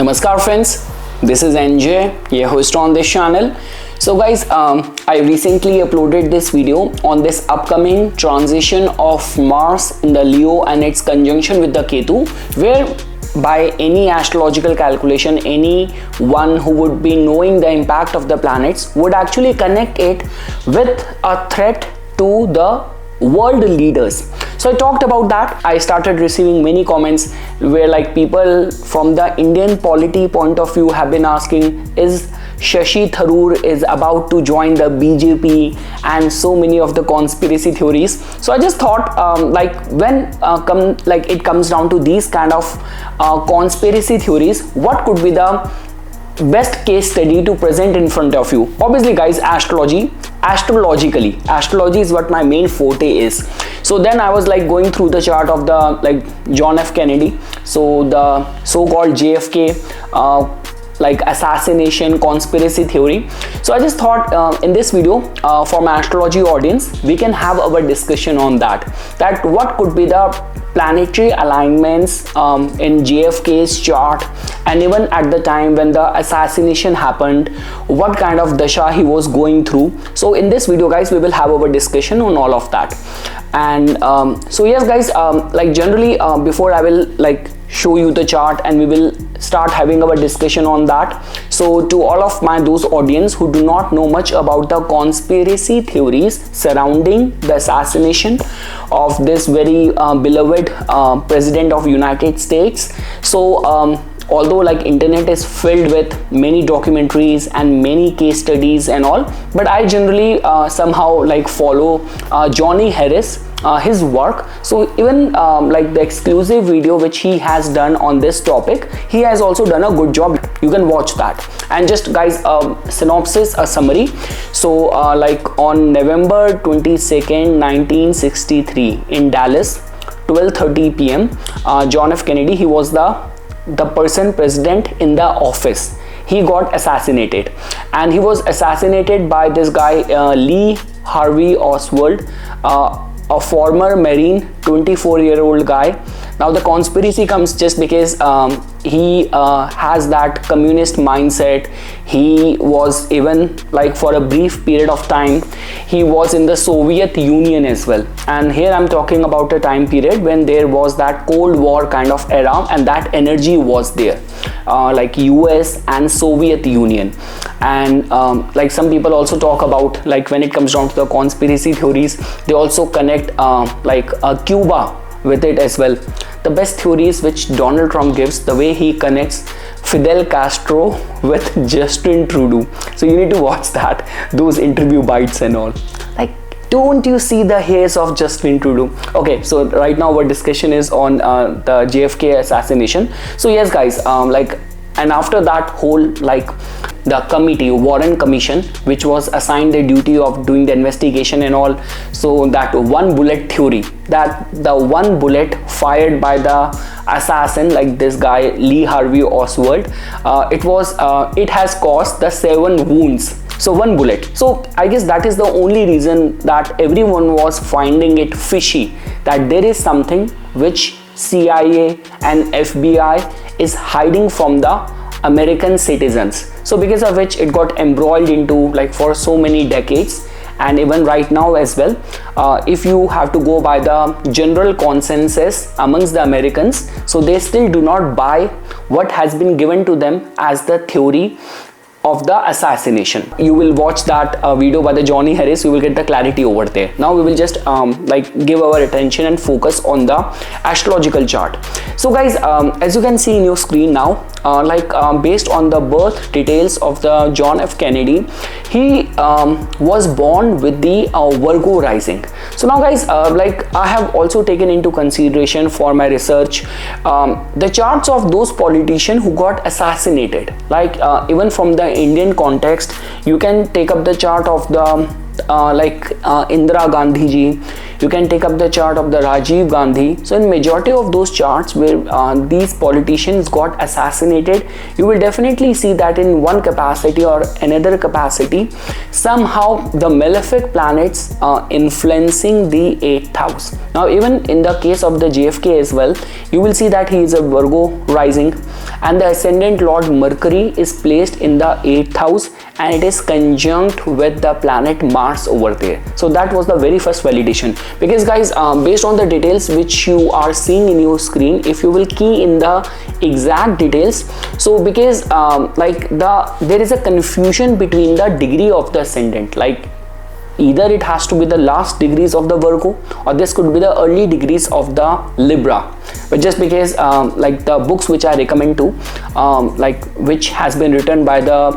Namaskar friends, this is NJ, your host on this channel. So guys, I recently uploaded this video on this upcoming transition of Mars in the Leo and its conjunction with the Ketu, where by any astrological calculation, anyone who would be knowing the impact of the planets would actually connect it with a threat to the world leaders. So I talked about that. I started receiving many comments where like people from the Indian polity point of view have been asking, is Shashi Tharoor is about to join the BJP, and so many of the conspiracy theories. So I just thought when it comes down to these kind of conspiracy theories, what could be the best case study to present in front of you? Obviously guys, astrology is what my main forte is. So then I was like going through the chart of the John F. Kennedy, so the so-called JFK assassination conspiracy theory. So I just thought in this video for my astrology audience, we can have our discussion on that what could be the planetary alignments in JFK's chart, and even at the time when the assassination happened, what kind of dasha he was going through. So in this video guys, we will have our discussion on all of that. And so yes guys, generally before I will show you the chart and we will start having our discussion on that. So to all of those audience who do not know much about the conspiracy theories surrounding the assassination of this very beloved president of United States, so although internet is filled with many documentaries and many case studies and all, but I generally somehow follow Johnny Harris, his work. So even the exclusive video which he has done on this topic, he has also done a good job. You can watch that. And just guys, synopsis, a summary. So on November 22nd 1963 in Dallas, 12:30 p.m. John F. Kennedy, he was the president in the office. He got assassinated, and he was assassinated by this guy Lee Harvey Oswald, a former Marine, 24-year-old guy. Now the conspiracy comes just because he has that communist mindset. He was even for a brief period of time, he was in the Soviet Union as well. And here I'm talking about a time period when there was that Cold War kind of era, and that energy was there, US and Soviet Union. And some people also talk about when it comes down to the conspiracy theories, they also connect Cuba with it as well. The best theories which Donald Trump gives, the way he connects Fidel Castro with Justin Trudeau. So you need to watch that, those interview bites and all. Don't you see the hairs of Justin Trudeau? Okay, so right now our discussion is on the JFK assassination. So yes guys, and after that whole the committee, Warren Commission, which was assigned the duty of doing the investigation and all, so that one bullet theory, that the one bullet fired by the assassin, this guy Lee Harvey Oswald, it has caused the 7 wounds. So one bullet. So I guess that is the only reason that everyone was finding it fishy, that there is something which CIA and FBI is hiding from the American citizens. So because of which it got embroiled into for so many decades, and even right now as well, if you have to go by the general consensus amongst the Americans, so they still do not buy what has been given to them as the theory of the assassination. You will watch that video by the Johnny Harris, you will get the clarity over there. Now we will just give our attention and focus on the astrological chart. So guys, as you can see in your screen now, based on the birth details of the John F. Kennedy, he was born with the Virgo rising. So now guys, I have also taken into consideration for my research the charts of those politicians who got assassinated. Even from the Indian context, you can take up the chart of the Indira Gandhi ji, You can take up the chart of the Rajiv Gandhi. So in majority of those charts where these politicians got assassinated, you will definitely see that in one capacity or another capacity, somehow the malefic planets are influencing the 8th house. Now even in the case of the JFK as well, you will see that he is a Virgo rising, and the ascendant Lord Mercury is placed in the 8th house, and it is conjunct with the planet Mars over there. So that was the very first validation, because guys, based on the details which you are seeing in your screen, if you will key in the exact details, so because there is a confusion between the degree of the ascendant, like either it has to be the last degrees of the Virgo, or this could be the early degrees of the Libra. But just because like the books which I recommend to, like which has been written by the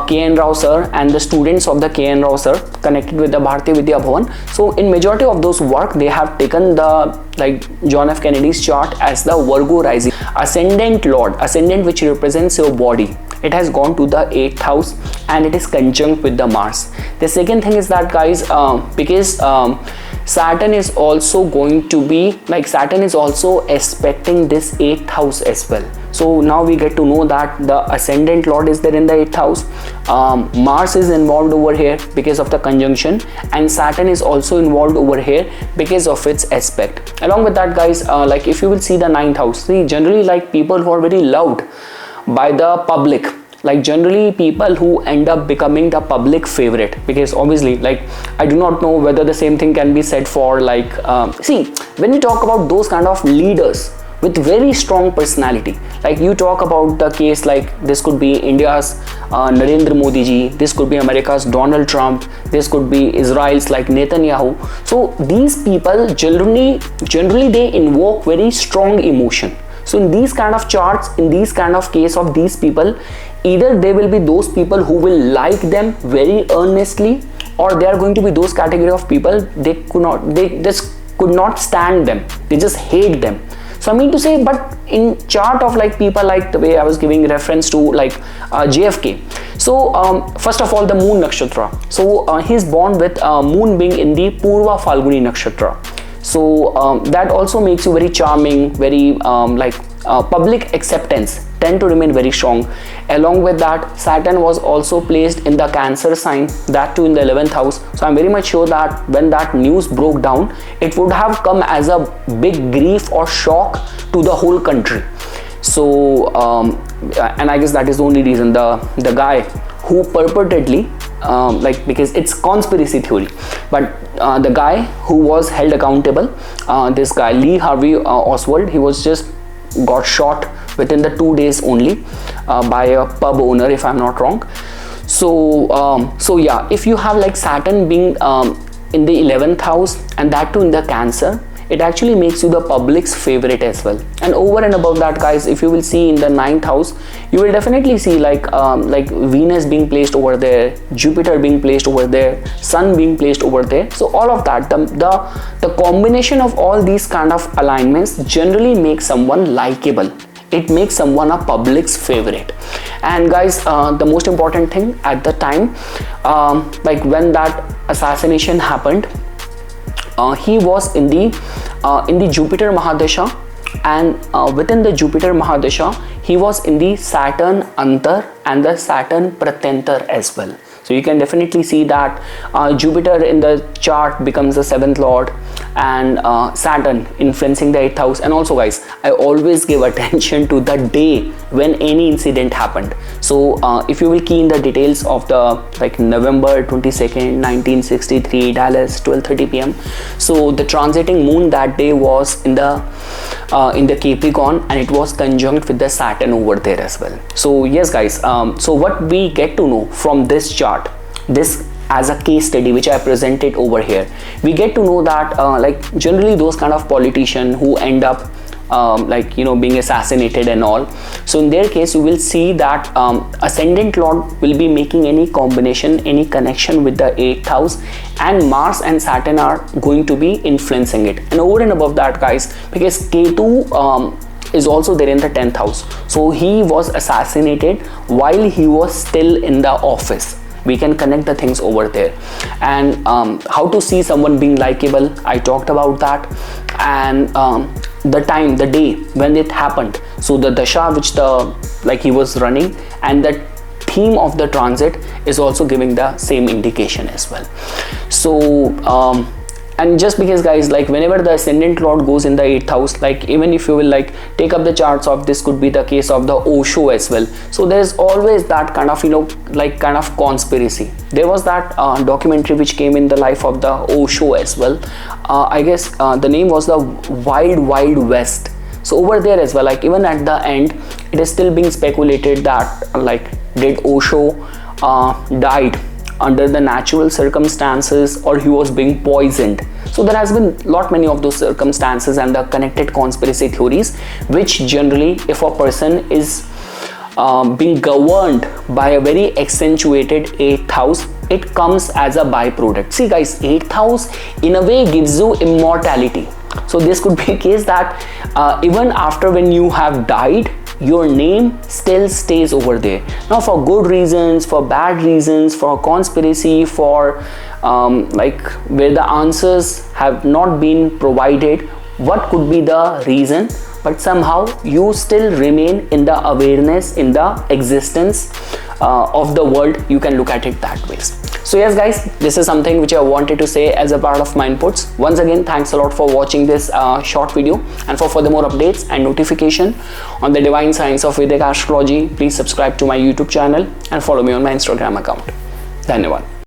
K.N. Rao sir and the students of the K.N. Rao sir connected with the Bharatiya Vidya Bhavan, so in majority of those work they have taken the like John F. Kennedy's chart as the Virgo rising ascendant Lord, ascendant which represents your body. It has gone to the 8th house and it is conjunct with the Mars. The second thing is that guys, because Saturn is also going to be like, Saturn is also aspecting this 8th house as well. So now we get to know that the ascendant Lord is there in the 8th house. Mars is involved over here because of the conjunction, and Saturn is also involved over here because of its aspect. Along with that guys, like if you will see the 9th house, see generally like people who are very loved by the public, like generally people who end up becoming the public favorite, because obviously like I do not know whether the same thing can be said for like see, when we talk about those kind of leaders with very strong personality, like you talk about the case like this could be India's Narendra Modi ji, this could be America's Donald Trump, this could be Israel's like Netanyahu. So these people generally they invoke very strong emotion. So in these kind of charts, in these kind of case of these people, either they will be those people who will like them very earnestly, or they are going to be those category of people they just could not stand them, they just hate them. So I mean to say, but in chart of like people like the way I was giving reference to like JFK. So first of all, the moon nakshatra. So he's born with moon being in the Purva Falguni nakshatra. So that also makes you very charming, very public acceptance tend to remain very strong. Along with that, Saturn was also placed in the Cancer sign, that too in the 11th house. So I'm very much sure that when that news broke down, it would have come as a big grief or shock to the whole country. So and I guess that is the only reason the guy who purportedly like, because it's conspiracy theory, but the guy who was held accountable, this guy Lee Harvey Oswald, he was just got shot within the 2 days only by a pub owner, if I'm not wrong. So so yeah, if you have like Saturn being in the 11th house and that too in the Cancer, it actually makes you the public's favorite as well. And over and above that guys, if you will see in the 9th house, you will definitely see like Venus being placed over there, Jupiter being placed over there, Sun being placed over there. So all of that, the combination of all these kind of alignments generally makes someone likable. It makes someone a public's favorite. And guys, the most important thing at the time, like when that assassination happened, he was in the Jupiter Mahadasha, and within the Jupiter Mahadasha, he was in the Saturn Antar and the Saturn Pratyanta as well. So you can definitely see that Jupiter in the chart becomes the 7th lord, and Saturn influencing the 8th house. And also guys, I always give attention to the day when any incident happened. So if you will key in the details of the like November 22nd 1963 Dallas 12:30 p.m. so the transiting moon that day was in the Capricorn, and it was conjunct with the Saturn over there as well. So yes guys, so what we get to know from this chart, this as a case study which I presented over here, we get to know that like generally those kind of politicians who end up like being assassinated and all, so in their case you will see that ascendant lord will be making any combination, any connection with the 8th house, and Mars and Saturn are going to be influencing it. And over and above that guys, because Ketu is also there in the 10th house, so he was assassinated while he was still in the office. we can connect the things over there. And how to see someone being likable, I talked about that. And the time, the day when it happened, so the dasha which he was running, and the theme of the transit is also giving the same indication as well. So and just because, guys, like whenever the ascendant lord goes in the 8th house, like even if you will like take up the charts of this, could be the case of the Osho as well. So there's always that kind of, you know, like kind of conspiracy. There was that documentary which came in the life of the Osho as well. I guess the name was the Wild Wild West. So over there as well, like even at the end, it is still being speculated that like did Osho died under the natural circumstances, or he was being poisoned. So there has been many of those circumstances and the connected conspiracy theories, which generally, if a person is being governed by a very accentuated 8th house, it comes as a byproduct. See guys, 8th house in a way gives you immortality. So this could be a case that even after when you have died, your name still stays over there. Now for good reasons, for bad reasons, for conspiracy, for like where the answers have not been provided, what could be the reason, but somehow you still remain in the awareness, in the existence of the world. You can look at it that way. So yes guys, this is something which I wanted to say as a part of my inputs. Once again, thanks a lot for watching this short video, and for further more updates and notification on the divine science of Vedic astrology, please subscribe to my YouTube channel and follow me on my Instagram account. Dhanyavad.